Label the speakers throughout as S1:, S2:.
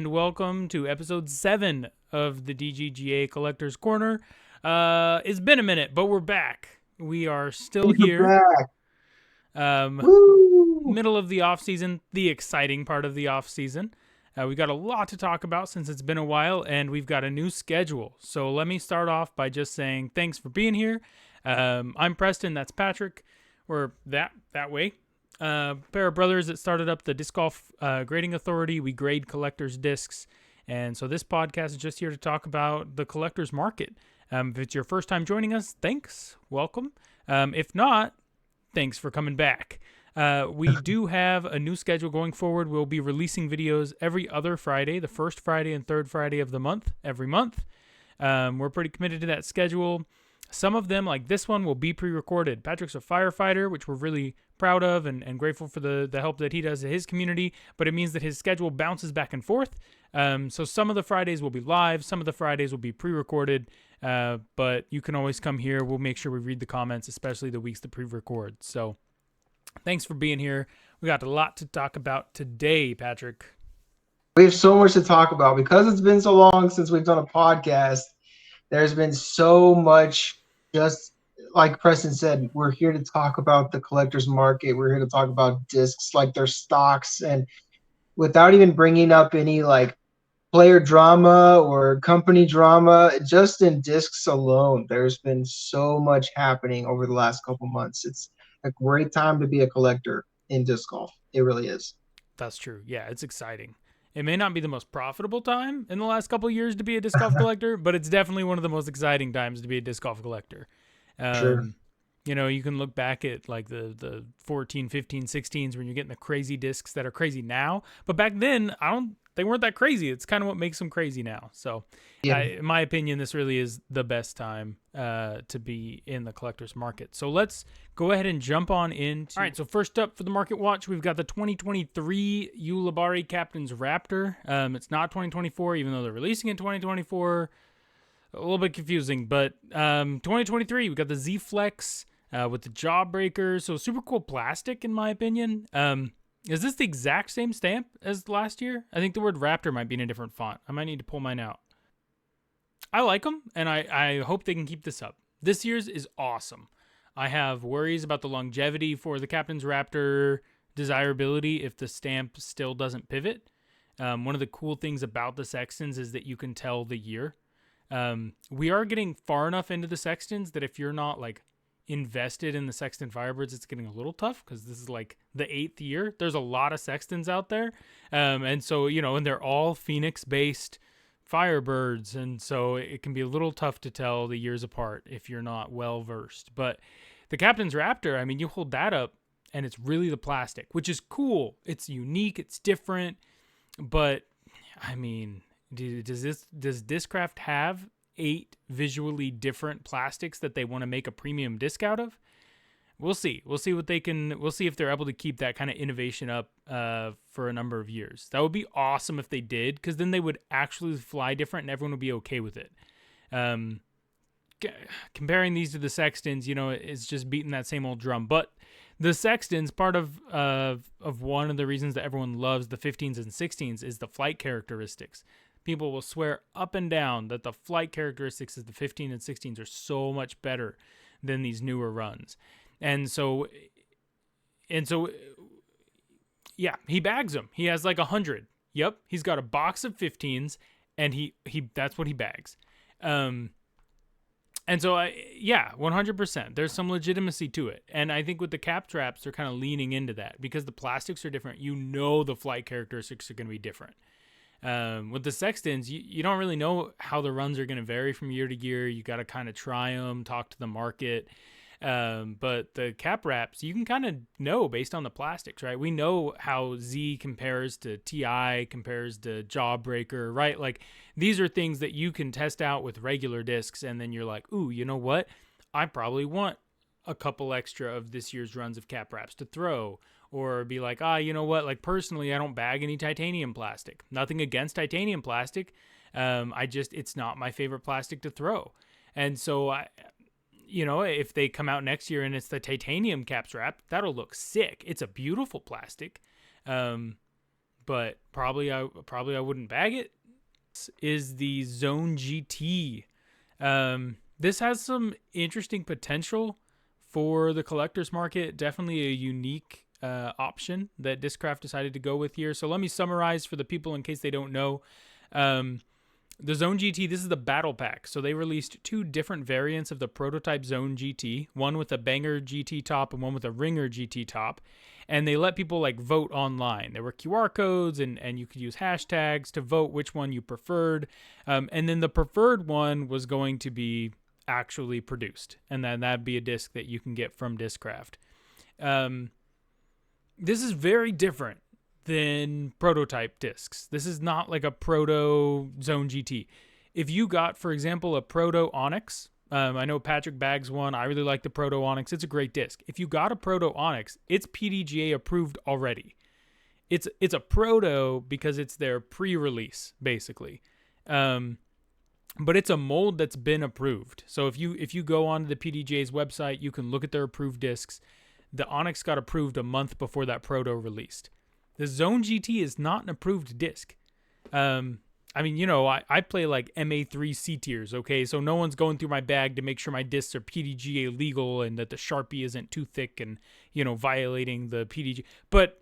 S1: and welcome to episode 7 of the DGGA Collector's Corner. It's been a minute, but we're back. We are still here.
S2: Back.
S1: Middle of the off-season, the exciting part of the off-season. We got a lot to talk about since it's been a while, and we've got a new schedule. So let me start off by just saying thanks for being here. I'm Preston, that's Patrick. We're that way. Pair of brothers that started up the Disc Golf Grading Authority. We grade collectors' discs. And so this podcast is just here to talk about the collector's market. If it's your first time joining us, thanks. Welcome. If not, thanks for coming back. We do have a new schedule going forward. We'll be releasing videos every other Friday, the first Friday and third Friday of the month, every month. We're pretty committed to that schedule. Some of them, like this one, will be pre-recorded. Patrick's a firefighter, which we're really proud of and grateful for the help that he does to his community, but it means that his schedule bounces back and forth. So some of the Fridays will be live, some of the Fridays will be pre-recorded, but you can always come here. We'll make sure we read the comments, especially the weeks to pre-record. So thanks for being here. We got a lot to talk about today, Patrick.
S2: We have so much to talk about because it's been so long since we've done a podcast. There's been so much, just like Preston said, we're here to talk about the collector's market. We're here to talk about discs, like their stocks, and without even bringing up any like player drama or company drama, just in discs alone, there's been so much happening over the last couple months. It's a great time to be a collector in disc golf. It really is.
S1: That's true. Yeah, it's exciting. It may not be the most profitable time in the last couple of years to be a disc golf collector, but it's definitely one of the most exciting times to be a disc golf collector.
S2: Sure.
S1: You know, you can look back at like the 14, 15, 16s when you're getting the crazy discs that are crazy now. But back then, they weren't that crazy. It's kind of what makes them crazy now. So
S2: Yeah.
S1: in my opinion, this really is the best time to be in the collector's market. So let's go ahead and jump on into... All right, so first up for the Market Watch, we've got the 2023 Ulibarri Captain's Raptor. It's not 2024, even though they're releasing it 2024. A little bit confusing, but 2023, we got the Z-Flex with the Jawbreaker. So super cool plastic, in my opinion. Is this the exact same stamp as last year? I think the word Raptor might be in a different font. I might need to pull mine out. I like them, and I hope they can keep this up. This year's is awesome. I have worries about the longevity for the Captain's Raptor desirability if the stamp still doesn't pivot. One of the cool things about the Sextons is that you can tell the year. We are getting far enough into the Sextons that if you're not like invested in the Sexton Firebirds, it's getting a little tough because this is like the 8th year. There's a lot of Sextons out there. And so, you know, and they're all Phoenix based Firebirds. And so it can be a little tough to tell the years apart if you're not well versed. But the Captain's Raptor, I mean, you hold that up and it's really the plastic, which is cool. It's unique. It's different. But I mean, does Discraft have 8 visually different plastics that they want to make a premium disc out of? We'll see. We'll see if they're able to keep that kind of innovation up for a number of years. That would be awesome if they did, because then they would actually fly different and everyone would be okay with it. Comparing these to the Sextons, you know, it's just beating that same old drum. But the Sextons, part of one of the reasons that everyone loves the 15s and 16s is the flight characteristics. People will swear up and down that the flight characteristics of the 15 and 16s are so much better than these newer runs. And so, yeah, he bags them. He has like 100. Yep, he's got a box of 15s, and he that's what he bags. And so, yeah, 100%. There's some legitimacy to it. And I think with the cap traps, they're kind of leaning into that because the plastics are different. You know the flight characteristics are going to be different. With the Sextons, you don't really know how the runs are going to vary from year to year. You got to kind of try them, talk to the market. But the cap wraps, you can kind of know based on the plastics, right? We know how Z compares to TI, compares to Jawbreaker, right? Like these are things that you can test out with regular discs. And then you're like, ooh, you know what? I probably want a couple extra of this year's runs of cap wraps to throw. Or be like, you know what? Like personally, I don't bag any titanium plastic. Nothing against titanium plastic. It's not my favorite plastic to throw. And so if they come out next year and it's the titanium caps wrap, that'll look sick. It's a beautiful plastic. but probably I wouldn't bag it. This is the Zone GT. This has some interesting potential for the collector's market. Definitely a unique option that Discraft decided to go with here. So let me summarize for the people in case they don't know. The Zone GT, this is the battle pack. So they released 2 different variants of the prototype Zone GT, one with a Banger GT top and one with a Ringer GT top. And they let people like vote online. There were QR codes and you could use hashtags to vote which one you preferred. And then the preferred one was going to be actually produced. And then that'd be a disc that you can get from Discraft. This is very different than prototype discs. This is not like a proto Zone GT. If you got, for example, a proto Onyx, I know Patrick bags one. I really like the proto Onyx. It's a great disc. If you got a proto Onyx, it's PDGA approved already. It's a proto because it's their pre-release basically. But it's a mold that's been approved. So if you go onto the PDGA's website, you can look at their approved discs. The Onyx got approved a month before that proto released. The Zone GT is not an approved disc. I mean, you know, I play like MA3 C tiers, okay? So no one's going through my bag to make sure my discs are PDGA legal and that the Sharpie isn't too thick and, you know, violating the PDGA. But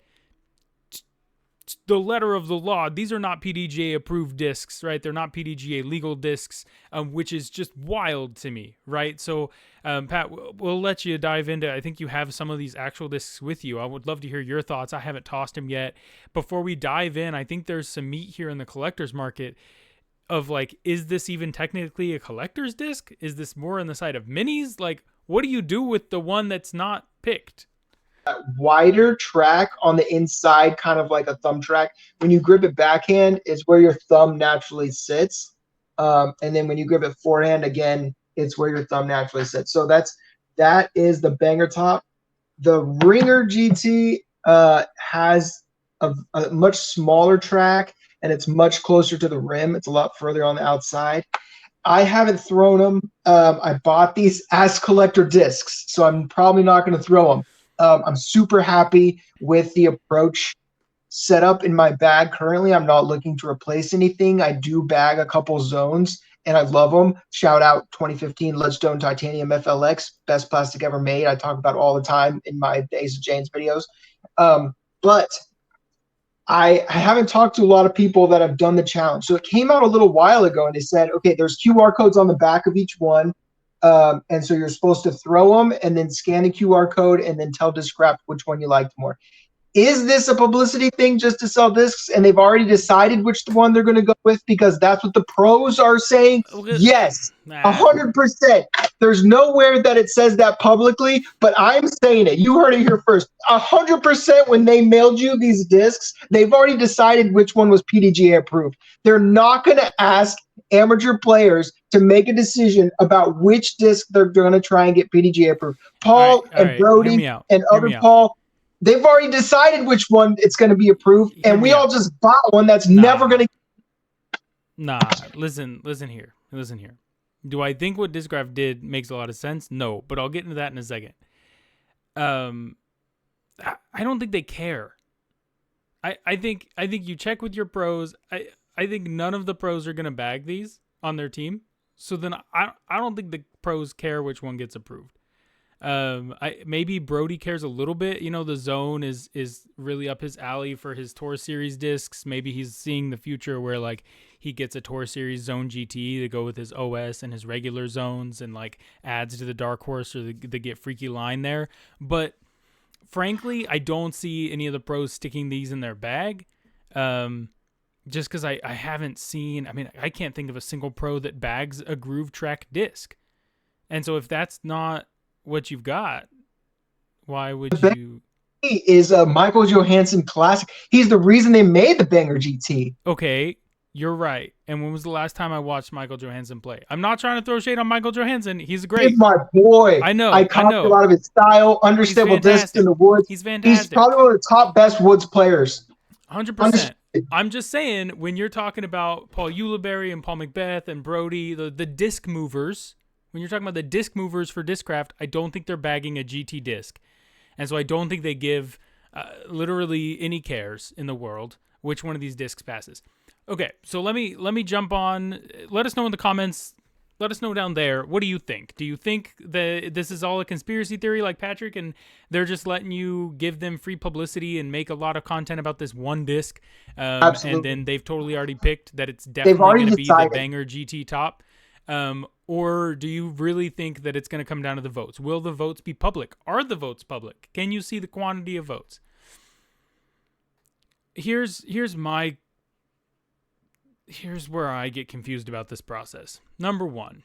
S1: the letter of the law, these are not PDGA approved discs, right? They're not PDGA legal discs, which is just wild to me, right? So, Pat, we'll let you dive into, I think you have some of these actual discs with you. I would love to hear your thoughts. I haven't tossed them yet. Before we dive in, I think there's some meat here in the collector's market of like, is this even technically a collector's disc? Is this more on the side of minis? Like, what do you do with the one that's not picked?
S2: Wider track on the inside, kind of like a thumb track. When you grip it backhand, it's where your thumb naturally sits. And then when you grip it forehand, again, it's where your thumb naturally sits. So that is the Banger top. The Ringer GT has a much smaller track, and it's much closer to the rim. It's a lot further on the outside. I haven't thrown them. I bought these as collector discs, so I'm probably not going to throw them. I'm super happy with the approach set up in my bag currently. I'm not looking to replace anything. I do bag a couple zones, and I love them. Shout out 2015 Ledgestone Titanium FLX, best plastic ever made. I talk about it all the time in my Ace of Janes videos. But I haven't talked to a lot of people that have done the challenge. So it came out a little while ago, and they said, okay, there's QR codes on the back of each one. And so you're supposed to throw them and then scan the QR code and then tell Discraft which one you liked more. Is this a publicity thing just to sell discs, and they've already decided which one they're going to go with because that's what the pros are saying? Yes, 100%. There's nowhere that it says that publicly, but I'm saying it. You heard it here first. 100% when they mailed you these discs, they've already decided which one was PDGA approved. They're not going to ask amateur players to make a decision about which disc they're going to try and get PDGA approved. Paul and Brody and other Paul, they've already decided which one it's going to be approved, and we all just bought one that's never going to.
S1: Nah, listen here. Do I think what Discraft did makes a lot of sense? No, but I'll get into that in a second. I don't think they care. I think you check with your pros. I think none of the pros are going to bag these on their team. So then I don't think the pros care which one gets approved. Maybe Brody cares a little bit. You know, the Zone is really up his alley for his Tour Series discs. Maybe he's seeing the future where like he gets a Tour Series Zone GT to go with his OS and his regular zones and like adds to the Dark Horse or the Get Freaky line there. But frankly, I don't see any of the pros sticking these in their bag. Just because I haven't seen, I mean, I can't think of a single pro that bags a Groove Track disc. And so if that's not what you've got, why would you?
S2: Is a Michael Johansson classic. He's the reason they made the Banger GT.
S1: Okay, you're right. And when was the last time I watched Michael Johansson play? I'm not trying to throw shade on Michael Johansson. He's great.
S2: He's my boy.
S1: I know.
S2: I copied a lot of his style, unstable discs in the woods.
S1: He's fantastic.
S2: He's probably one of the top best woods players.
S1: 100%. I'm just saying, when you're talking about Paul Ulibarri and Paul McBeth and Brody, the disc movers, when you're talking about the disc movers for Discraft, I don't think they're bagging a GT disc. And so I don't think they give literally any cares in the world which one of these discs passes. Okay, so let me jump on. Let us know in the comments. Let us know down there. What do you think? Do you think that this is all a conspiracy theory like Patrick, and they're just letting you give them free publicity and make a lot of content about this one disc?
S2: Absolutely.
S1: And then they've totally already picked that it's definitely going to be the Banger GT top. Or do you really think that it's going to come down to the votes? Will the votes be public? Are the votes public? Can you see the quantity of votes? Here's where I get confused about this process. Number one,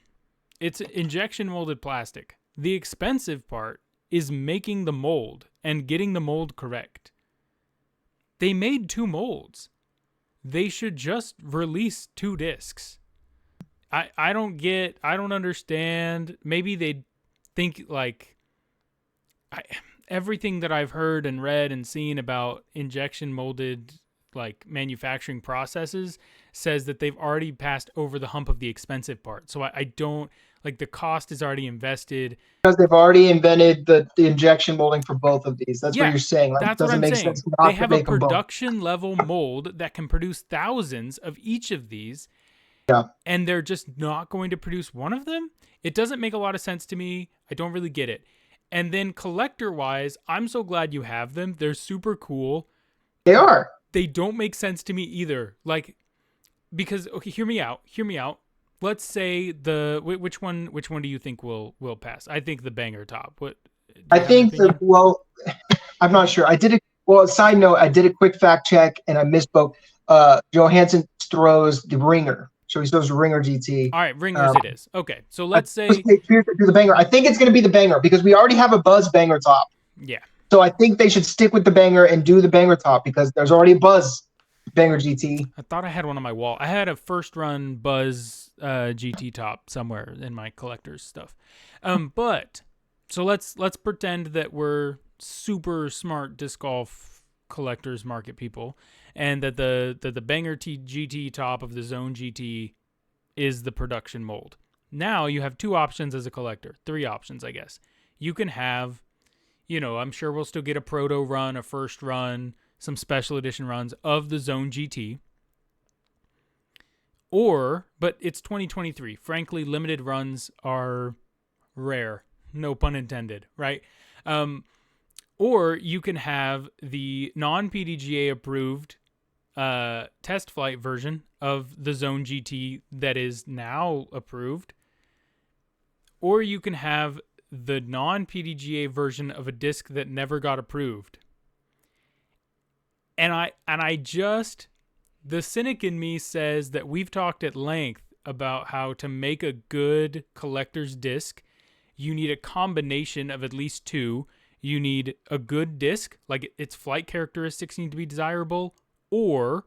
S1: it's injection molded plastic. The expensive part is making the mold and getting the mold correct. They made 2 molds. They should just release 2 discs. I don't understand. Maybe they think like everything that I've heard and read and seen about injection molded like manufacturing processes says that they've already passed over the hump of the expensive part. So I don't like the cost is already invested
S2: because they've already invented the injection molding for both of these. That's what you're saying. Like,
S1: that's what I'm saying. They have a production level mold that can produce thousands of each of these.
S2: Yeah.
S1: And they're just not going to produce one of them. It doesn't make a lot of sense to me. I don't really get it. And then collector wise, I'm so glad you have them. They're super cool.
S2: They are.
S1: They don't make sense to me either. Like, because, okay, hear me out. Let's say which one do you think will pass? I think the Banger top.
S2: I think I'm not sure. Side note, I did a quick fact check and I misspoke. Johansson throws the Ringer. So he throws the Ringer GT.
S1: All right, Ringers it is. Okay, so let's say
S2: the Banger. I think it's going to be the Banger because we already have a Buzz Banger top.
S1: Yeah.
S2: So I think they should stick with the Banger and do the Banger top because there's already a Buzz Banger GT.
S1: I thought I had one on my wall. I had a first run Buzz GT top somewhere in my collector's stuff. But so let's pretend that we're super smart disc golf collectors market people, and that the Banger GT top of the Zone GT is the production mold. Now you have 2 options as a collector, 3 options, I guess. You can have, I'm sure we'll still get a proto run, a first run, some special edition runs of the Zone GT. But it's 2023. Frankly, limited runs are rare. No pun intended, right? Or you can have the non-PDGA approved test flight version of the Zone GT that is now approved. Or you can have the non-PDGA version of a disc that never got approved. And the cynic in me says that we've talked at length about how to make a good collector's disc, you need a combination of at least 2. You need a good disc, like its flight characteristics need to be desirable, or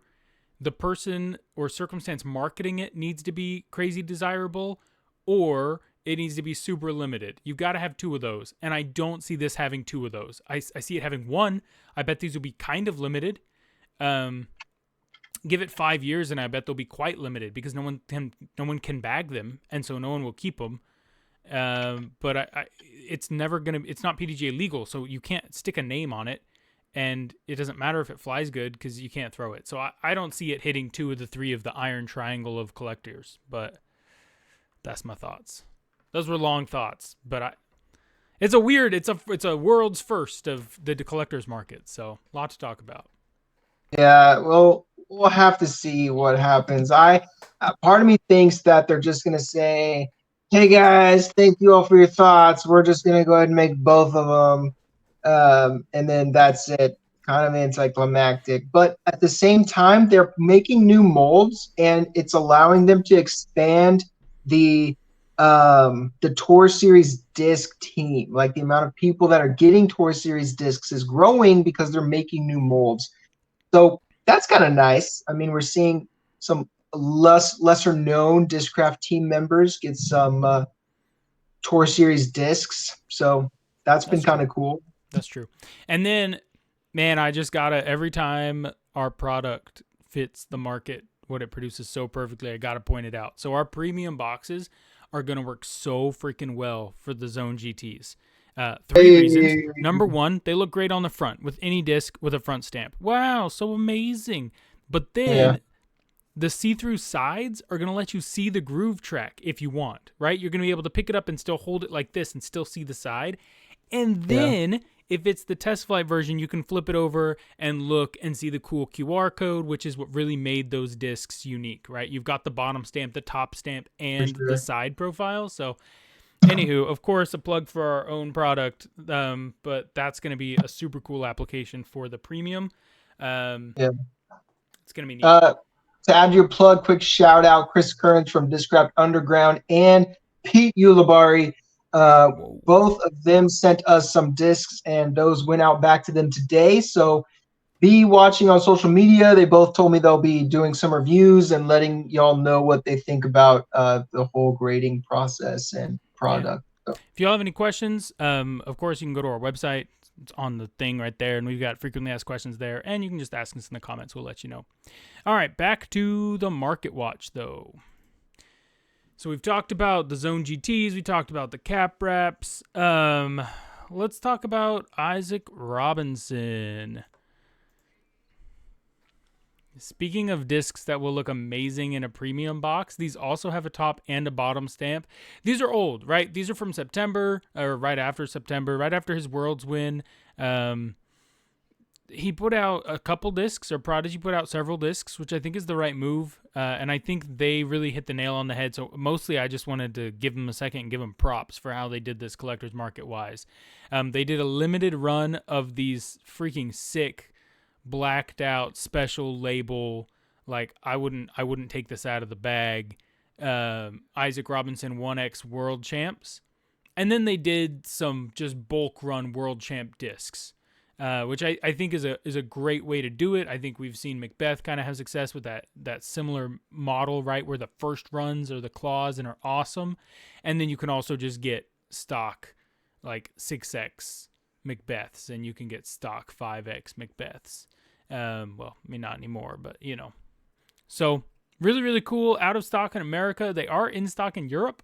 S1: the person or circumstance marketing it needs to be crazy desirable, or it needs to be super limited. You've got to have 2 of those, and I don't see this having 2 of those. I see it having 1. I bet these will be kind of limited. Give it 5 years, and I bet they'll be quite limited because no one can bag them, and so no one will keep them. But it's not PDGA legal, so you can't stick a name on it, and it doesn't matter if it flies good because you can't throw it. So I don't see it hitting 2 of the 3 of the iron triangle of collectors, but that's my thoughts. Those were long thoughts, but it's a world's first of the collector's market, so a lot to talk about.
S2: Yeah, well, we'll have to see what happens. Part of me thinks that they're just going to say, hey guys, thank you all for your thoughts. We're just going to go ahead and make both of them. And then that's it. Kind of anticlimactic. But at the same time, they're making new molds and it's allowing them to expand the Tour Series disc team. Like the amount of people that are getting Tour Series discs is growing because they're making new molds. So that's kind of nice. I mean, we're seeing some lesser known Discraft team members get some Tour Series discs. So that's been kind of cool.
S1: That's true. And then, man, I just gotta, every time our product fits the market, what it produces so perfectly, I gotta point it out. So our premium boxes are gonna work so freaking well for the Zone GTs. 3 reasons. Number 1, they look great on the front with any disc with a front stamp. Wow, so amazing. But then the see-through sides are going to let you see the groove track if you want, right? You're going to be able to pick it up and still hold it like this and still see the side. And then if it's the test flight version, you can flip it over and look and see the cool QR code, which is what really made those discs unique, right? You've got the bottom stamp, the top stamp, and the side profile. So anywho, of course, a plug for our own product, but that's going to be a super cool application for the premium. It's going to be neat.
S2: To add your plug, quick shout out, Chris Kearns from Discraft Underground and Pete Ulibarri. Both of them sent us some discs, and those went out back to them today. So be watching on social media. They both told me they'll be doing some reviews and letting y'all know what they think about the whole grading process and product.
S1: Yeah. So. If y'all have any questions, of course, you can go to our website. It's on the thing right there, and we've got frequently asked questions there, and you can just ask us in the comments. We'll let you know. All right, back to the Market Watch, though. So we've talked about the Zone GTs. We talked about the cap wraps. Let's talk about Isaac Robinson. Speaking of discs that will look amazing in a premium box, these also have a top and a bottom stamp. These are old, right? These are from September, or right after September, right after his Worlds win. He put out a couple discs, or Prodigy put out several discs, which I think is the right move. And I think they really hit the nail on the head. So mostly I just wanted to give them a second and give them props for how they did this collector's market wise. They did a limited run of these freaking sick blacked out special label. Like I wouldn't take this out of the bag. Isaac Robinson 1X World Champs. And then they did some just bulk run World Champ discs. Which I think is a great way to do it. I think we've seen Macbeth kind of have success with that similar model, right? Where the first runs are the claws and are awesome. And then you can also just get stock like 6X Macbeths, and you can get stock 5X Macbeths. Well, I mean, not anymore, but you know. So really, really cool. Out of stock in America. They are in stock in Europe.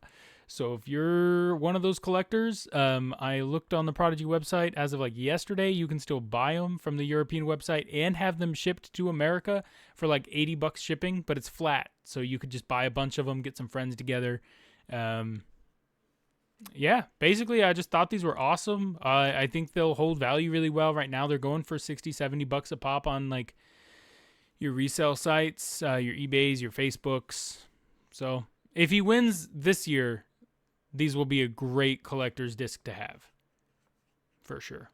S1: So if you're one of those collectors, I looked on the Prodigy website as of like yesterday. You can still buy them from the European website and have them shipped to America for like $80 shipping, but it's flat. So you could just buy a bunch of them, get some friends together. Yeah, basically I just thought these were awesome. I think they'll hold value really well. Right now they're going for $60-$70 a pop on like your resale sites, your eBays, your Facebooks. So if he wins this year, these will be a great collector's disc to have, for sure.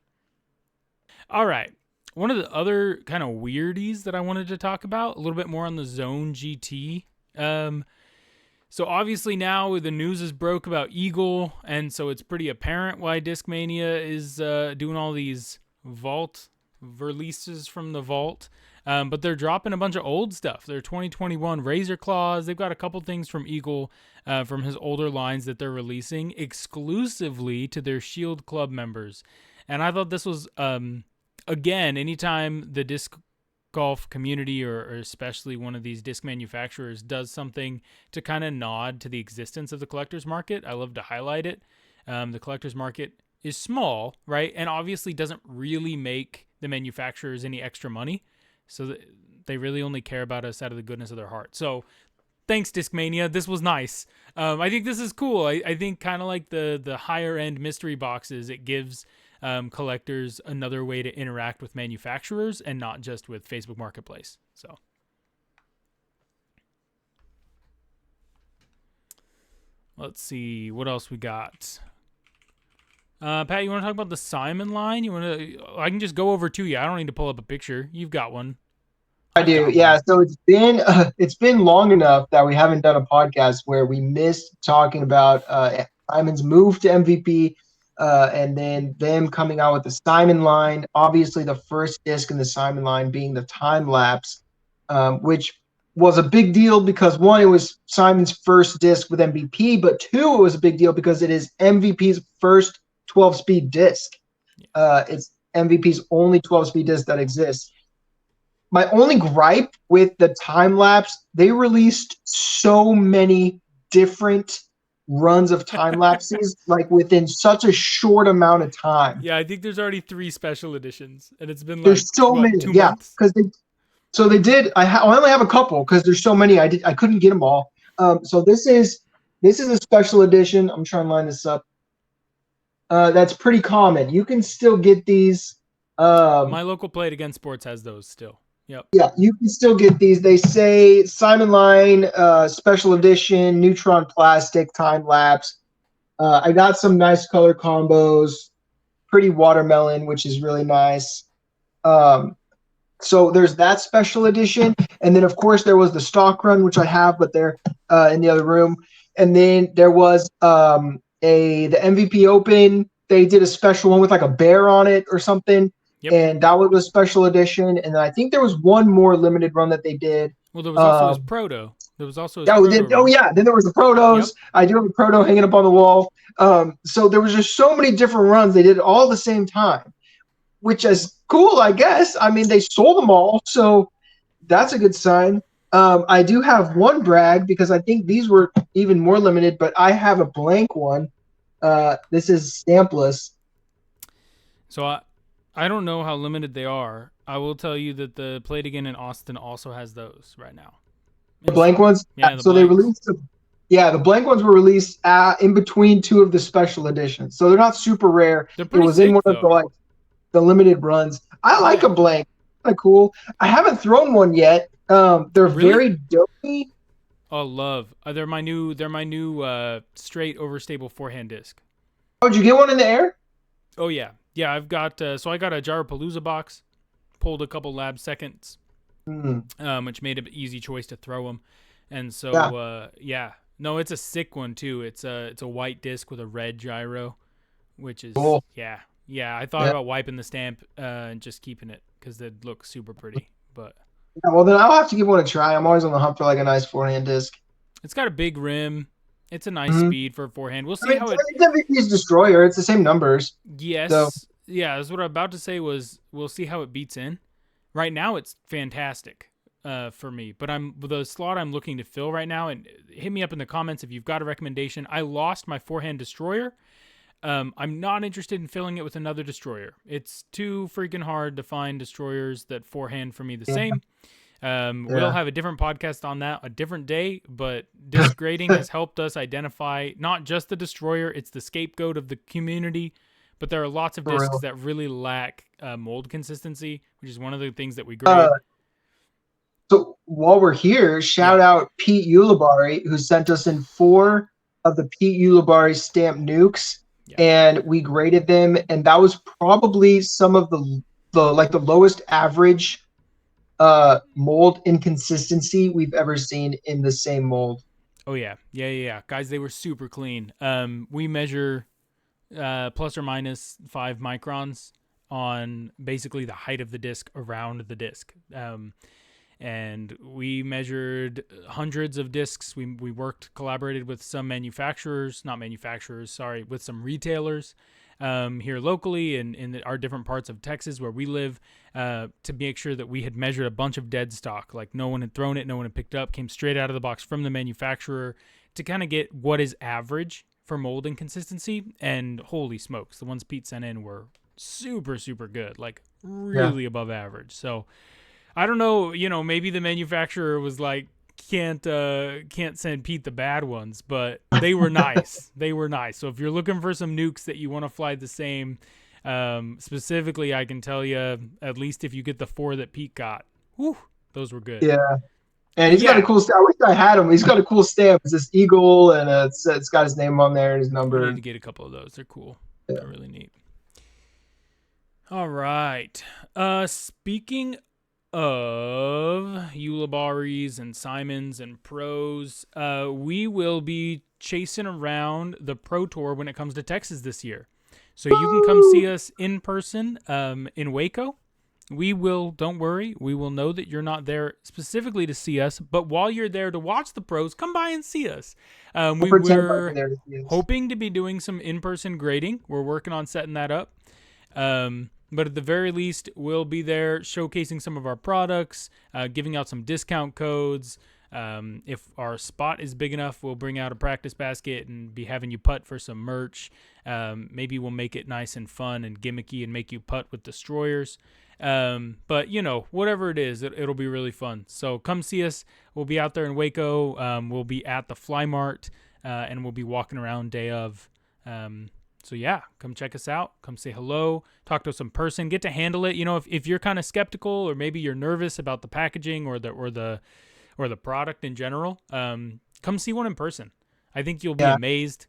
S1: All right. One of the other kind of weirdies that I wanted to talk about, a little bit more on the Zone GT. So obviously now the news is broke about Eagle, and so it's pretty apparent why Discmania is doing all these vault releases from the vault. But they're dropping a bunch of old stuff. They're 2021 Razor Claws. They've got a couple things from Eagle, from his older lines that they're releasing exclusively to their Shield Club members. And I thought this was, again, anytime the disc golf community or especially one of these disc manufacturers does something to kind of nod to the existence of the collector's market, I love to highlight it. The collector's market is small, right? And obviously doesn't really make the manufacturers any extra money. So they really only care about us out of the goodness of their heart. So thanks, Discmania. This was nice. I think this is cool. I think kind of like the higher end mystery boxes, it gives collectors another way to interact with manufacturers and not just with Facebook Marketplace. So let's see what else we got. Pat, you want to talk about the Simon line? I can just go over to you. I don't need to pull up a picture. You've got one.
S2: I do, yeah. So it's been long enough that we haven't done a podcast where we missed talking about Simon's move to MVP, and then them coming out with the Simon line. Obviously, the first disc in the Simon line being the time lapse, which was a big deal because one, it was Simon's first disc with MVP, but two, it was a big deal because it is MVP's first 12-speed disc. It's MVP's only 12-speed disc that exists. My only gripe with the time lapse, they released so many different runs of time lapses like within such a short amount of time.
S1: Yeah, I think there's already 3 special editions, and it's been like
S2: there's so many,
S1: 2
S2: yeah,
S1: months?
S2: because So they did. I only have a couple because there's so many. I couldn't get them all. So this is a special edition. I'm trying to line this up. That's pretty common. You can still get these.
S1: My local Play It Again Sports has those still. Yep.
S2: Yeah, you can still get these. They say Simon Line special edition, Neutron plastic, time lapse. I got some nice color combos. Pretty watermelon, which is really nice. So there's that special edition, and then of course there was the stock run, which I have, but they're in the other room. And then there was the MVP Open. They did a special one with like a bear on it or something, and that was a special edition. And then I think there was one more limited run that they did.
S1: Well, there was also his Proto. There was also his
S2: then there was the Protos. Yep. I do have a Proto hanging up on the wall. So there was just so many different runs. They did it all at the same time, which is cool, I guess. I mean, they sold them all, so that's a good sign. I do have one brag because I think these were even more limited, but I have a blank one. This is stampless.
S1: So I don't know how limited they are. I will tell you that the Play It Again in Austin also has those right now.
S2: The blank ones?
S1: Yeah,
S2: so they released them. Yeah, the blank ones were released in between two of the special editions. So they're not super rare.
S1: They're pretty sick,
S2: in one of the limited runs. I like a blank. Kind of cool. I haven't thrown one yet. They're very dopey.
S1: Oh, love. They're my new straight overstable forehand disc.
S2: Oh, did you get one in the air?
S1: Oh yeah. Yeah, I've got so I got a Jarapalooza box, pulled a couple lab seconds. Which made it an easy choice to throw them. And so no, it's a sick one too. It's a white disc with a red gyro, which is
S2: cool.
S1: Yeah, I thought about wiping the stamp and just keeping it because it looks super pretty. But
S2: well, then I'll have to give one a try. I'm always on the hunt for like a nice forehand disc.
S1: It's got a big rim. It's a nice speed for a forehand. We'll see how
S2: it's MVP's Destroyer. It's the same numbers.
S1: Yes.
S2: So.
S1: Yeah, that's what I'm about to say was we'll see how it beats in. Right now, it's fantastic for me. But the slot I'm looking to fill right now, and hit me up in the comments if you've got a recommendation. I lost my forehand Destroyer. I'm not interested in filling it with another Destroyer. It's too freaking hard to find Destroyers that forehand for me the same. We'll have a different podcast on that a different day, but disc grading has helped us identify not just the Destroyer, it's the scapegoat of the community, but there are lots of discs that really lack mold consistency, which is one of the things that we grade.
S2: So while we're here, shout out Pete Ulibarri, who sent us in 4 of the Pete Ulibarri stamp nukes, and we graded them, and that was probably some of the lowest average mold inconsistency we've ever seen in the same mold.
S1: Oh yeah, guys, they were super clean. We measure plus or minus 5 microns on basically the height of the disc around the disc. And we measured hundreds of discs. We collaborated with some with some retailers here locally and in our different parts of Texas where we live to make sure that we had measured a bunch of dead stock. Like no one had thrown it, no one had picked up, came straight out of the box from the manufacturer to kind of get what is average for mold and consistency. And holy smokes, the ones Pete sent in were super, super good, like really above average. So I don't know, maybe the manufacturer was like, can't send Pete the bad ones, but they were nice. They were nice. So if you're looking for some nukes that you want to fly the same, specifically, I can tell you, at least if you get the 4 that Pete got, those were good.
S2: Yeah. And he's got a cool stamp. I wish I had him. He's got a cool stamp. It's this eagle, and it's got his name on there and his number.
S1: I need to get a couple of those. They're cool. Yeah. They're really neat. All right. Speaking of Ulibarris and Simons and pros, we will be chasing around the Pro Tour when it comes to Texas this year. So you can come see us in person in Waco. Don't worry, we will know that you're not there specifically to see us, but while you're there to watch the pros, come by and see us. We're hoping to be doing some in-person grading. We're working on setting that up. But at the very least, we'll be there showcasing some of our products, giving out some discount codes, If our spot is big enough, we'll bring out a practice basket and be having you putt for some merch. Maybe we'll make it nice and fun and gimmicky and make you putt with destroyers. But whatever it is, it'll be really fun. So come see us. We'll be out there in Waco. We'll be at the Fly Mart, and we'll be walking around day of. So yeah, come check us out. Come say hello. Talk to us in person. Get to handle it. If you're kind of skeptical or maybe you're nervous about the packaging or the product in general, come see one in person. I think you'll be amazed.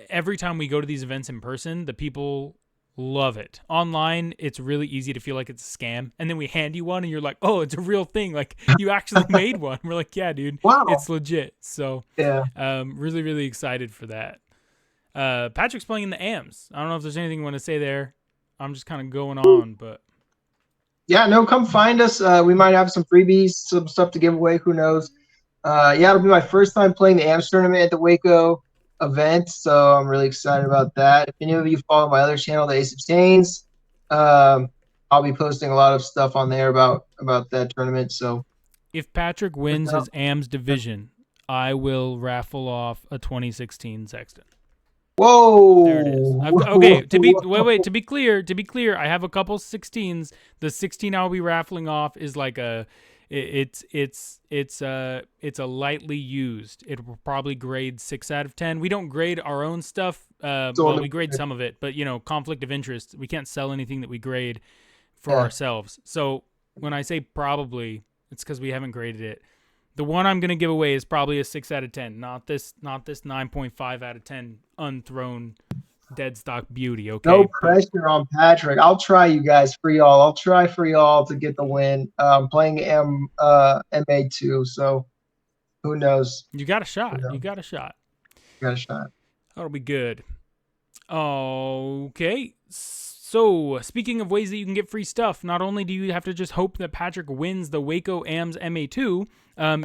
S1: Every time we go to these events in person, the people love it. Online, it's really easy to feel like it's a scam. And then we hand you one and you're like, oh, it's a real thing. Like, you actually made one. We're like, yeah, dude, wow. It's legit. So really, really excited for that. Patrick's playing in the AMs. I don't know if there's anything you want to say there. I'm just kind of going on, but
S2: yeah, no, come find us. We might have some freebies, some stuff to give away. Who knows? It'll be my first time playing the AMs tournament at the Waco event, so I'm really excited about that. If any of you follow my other channel, the Ace Abstains, I'll be posting a lot of stuff on there about that tournament. So
S1: if Patrick wins his AMs division, I will raffle off a 2016 Sexton.
S2: Whoa!
S1: There it is. Okay, to be clear, I have a couple 16s. The 16 I'll be raffling off is like it's a lightly used. It will probably grade 6 out of 10. We don't grade our own stuff. Well, we grade some of it, but conflict of interest. We can't sell anything that we grade for ourselves. So when I say probably, it's because we haven't graded it. The one I'm going to give away is probably a 6 out of 10, not this 9.5 out of 10 unthrown dead stock beauty. Okay.
S2: No pressure on Patrick. I'll try, you guys, for y'all. I'll try for y'all to get the win. Playing MA2, so who knows?
S1: You got a shot. You got a shot. That'll be good. Okay. So, speaking of ways that you can get free stuff, not only do you have to just hope that Patrick wins the Waco AMs MA2,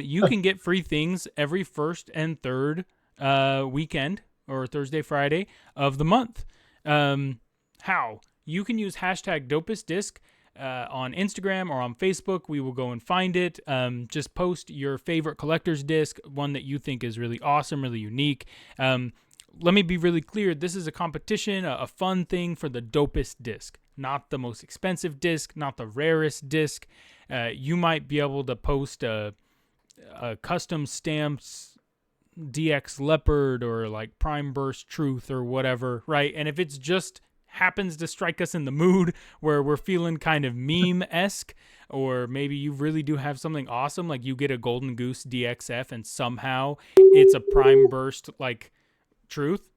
S1: you can get free things every first and third weekend, or Thursday, Friday of the month. How? You can use hashtag DopestDisc on Instagram or on Facebook. We will go and find it. Just post your favorite collector's disc, one that you think is really awesome, really unique. Let me be really clear. This is a competition, a fun thing for the dopest disc, not the most expensive disc, not the rarest disc. You might be able to post a custom stamps DX Leopard or like Prime Burst Truth or whatever, right? And if it's just happens to strike us in the mood where we're feeling kind of meme-esque, or maybe you really do have something awesome, like you get a Golden Goose DXF and somehow it's a Prime Burst like Truth,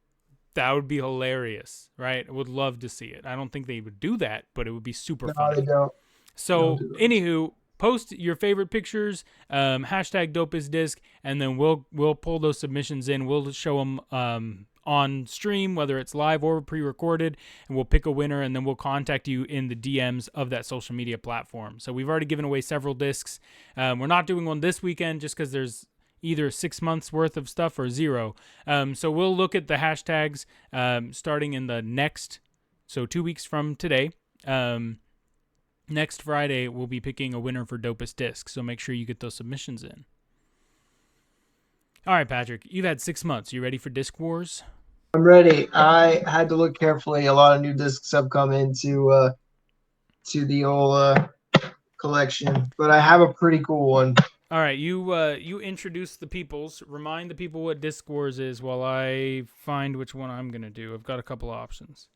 S1: that would be hilarious, right? I would love to see it. I don't think they would do that, but it would be super fun.
S2: They don't.
S1: So, anywho, post your favorite pictures, hashtag DopestDisc, and then we'll pull those submissions in. We'll show them on stream, whether it's live or pre-recorded, and we'll pick a winner, and then we'll contact you in the DMs of that social media platform. So we've already given away several discs. We're not doing one this weekend just because there's either 6 months worth of stuff or 0. So we'll look at the hashtags starting in the next, so 2 weeks from today. Next Friday, we'll be picking a winner for Dopest Disc, so make sure you get those submissions in. All right, Patrick, you've had 6 months. You ready for Disc Wars?
S2: I'm ready. I had to look carefully. A lot of new discs have come into to the old collection, but I have a pretty cool one.
S1: All right, you introduce the peoples. Remind the people what Disc Wars is while I find which one I'm going to do. I've got a couple options.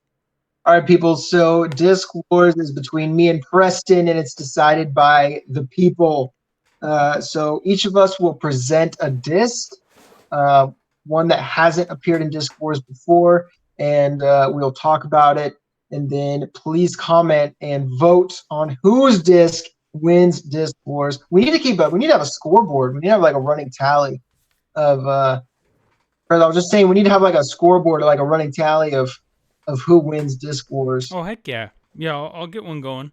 S2: All right, people. So Disc Wars is between me and Preston, and it's decided by the people. So each of us will present a disc, one that hasn't appeared in Disc Wars before, and we'll talk about it. And then please comment and vote on whose disc wins Disc Wars. We need to keep up. We need to have a scoreboard. We need to have like a running tally of. I was just saying we need to have like a scoreboard, like a running tally of who wins Disc Wars.
S1: Oh heck yeah, yeah! I'll get one going.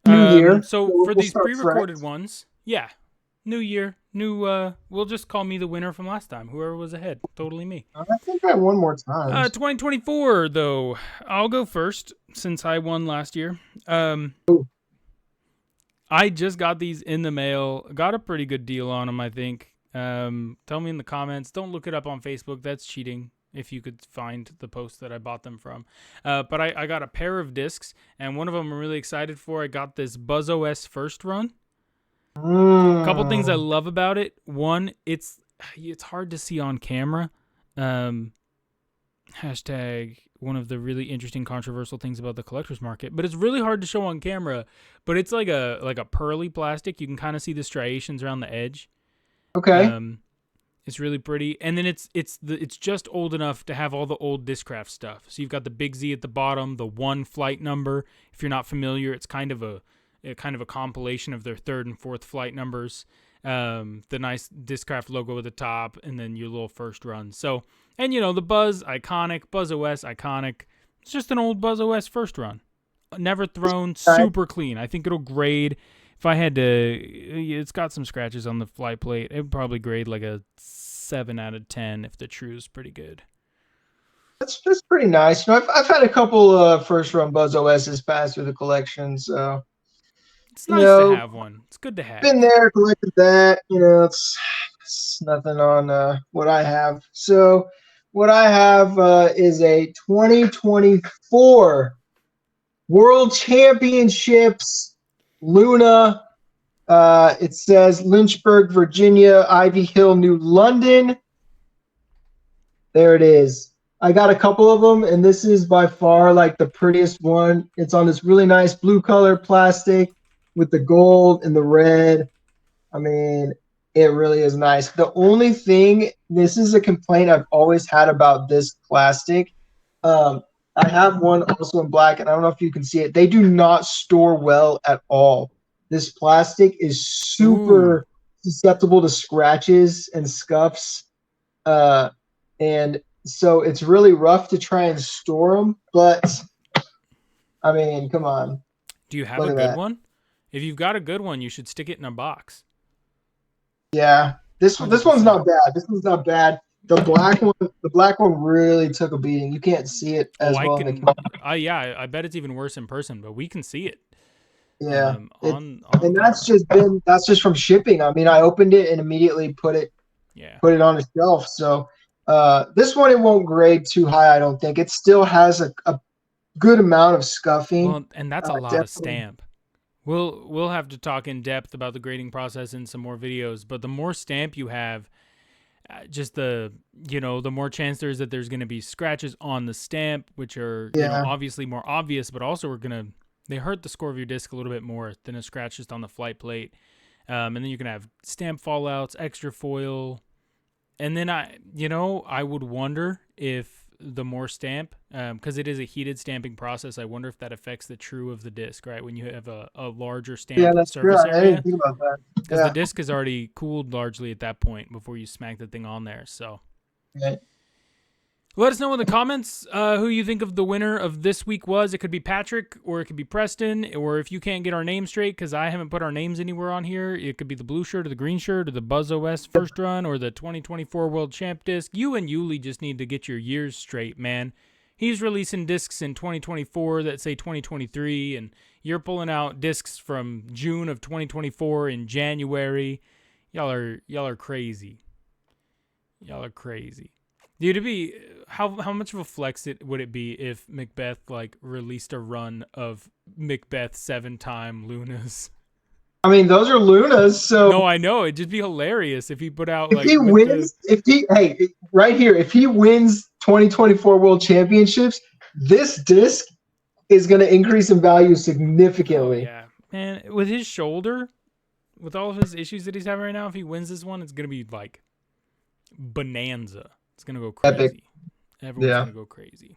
S2: New year.
S1: So for these pre-recorded ones, yeah, new year, new. We'll just call me the winner from last time. Whoever was ahead, totally me.
S2: I think I won more times.
S1: 2024 though, I'll go first since I won last year. I just got these in the mail. Got a pretty good deal on them, I think. Tell me in the comments. Don't look it up on Facebook. That's cheating. If you could find the post that I bought them from. But I got a pair of discs, and one of them I'm really excited for. I got this BuzzOS First Run. A couple things I love about it. One, it's hard to see on camera. Hashtag one of the really interesting controversial things about the collector's market, but it's really hard to show on camera. But it's like a pearly plastic. You can kind of see the striations around the edge.
S2: Okay.
S1: It's really pretty, and then it's just old enough to have all the old Discraft stuff. So you've got the big Z at the bottom, the one flight number. If you're not familiar, it's kind of a compilation of their third and fourth flight numbers. The nice Discraft logo at the top, and then your little first run. So, and the Buzz, iconic. BuzzOS, iconic. It's just an old BuzzOS First Run. Never thrown, super clean. I think it'll grade. If I had to, it's got some scratches on the fly plate. It would probably grade like a 7 out of 10 if the true is pretty good.
S2: That's pretty nice. I've had a couple first run BuzzOSs pass through the collection, so
S1: it's nice to have one. It's good to have.
S2: Been there, collected that. It's nothing on what I have. So what I have is a 2024 World Championships Luna. It says Lynchburg, Virginia, Ivy Hill, New London. There it is. I got a couple of them, and this is by far like the prettiest one. It's on this really nice blue color plastic with the gold and the red. I mean, it really is nice. The only thing, this is a complaint I've always had about this plastic. I have one also in black, and I don't know if you can see it. They do not store well at all. This plastic is super susceptible to scratches and scuffs. And so it's really rough to try and store them. But, I mean, come on.
S1: Do you have a good one? If you've got a good one, you should stick it in a box.
S2: Yeah. This one's not bad. This one's not bad. The black one really took a beating. You can't see it as well.
S1: I bet it's even worse in person, but we can see it.
S2: Yeah, and that's just from shipping. I mean, I opened it and immediately put it on a shelf. So this one, it won't grade too high. I don't think it still has a good amount of scuffing.
S1: Well, and that's a lot of stamp. We'll have to talk in depth about the grading process in some more videos. But the more stamp you have, just the more chance there is that there's going to be scratches on the stamp, which are obviously more obvious, but also they hurt the score of your disc a little bit more than a scratch just on the flight plate. And then you can have stamp fallouts, extra foil. And then I would wonder if the more stamp, because it is a heated stamping process, I wonder if that affects the true of the disc, right? When you have a larger stamp surface area. I didn't think about that. Because the disc is already cooled largely at that point before you smack the thing on there. So. Right. Let us know in the comments who you think of the winner of this week was. It could be Patrick, or it could be Preston, or if you can't get our name straight, because I haven't put our names anywhere on here, it could be the blue shirt or the green shirt or the BuzzOS First Run or the 2024 World Champ disc. You and Yuli just need to get your years straight, man. He's releasing discs in 2024 that say 2023, and you're pulling out discs from June of 2024 in January. Y'all are crazy. Y'all are crazy. Dude, it'd be how much of a flex would it be if Macbeth released a run of Macbeth 7-time Lunas?
S2: I mean, those are Lunas, so
S1: no, I know it'd just be hilarious if he put out
S2: if he wins 2024 World Championships, this disc is going to increase in value significantly.
S1: Oh, yeah, man, with his shoulder, with all of his issues that he's having right now, if he wins this one, it's going to be like bonanza. It's going to go crazy.
S2: Epic.
S1: Everyone's going to go crazy.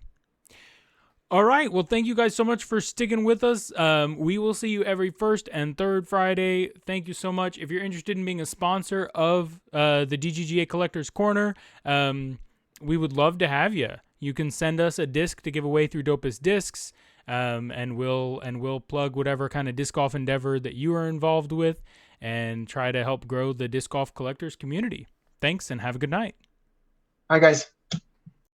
S1: All right. Well, thank you guys so much for sticking with us. We will see you every first and third Friday. Thank you so much. If you're interested in being a sponsor of the DGGA Collectors Corner, we would love to have you. You can send us a disc to give away through Dopest Discs, and we'll plug whatever kind of disc golf endeavor that you are involved with and try to help grow the disc golf collectors community. Thanks, and have a good night.
S2: Hi, guys.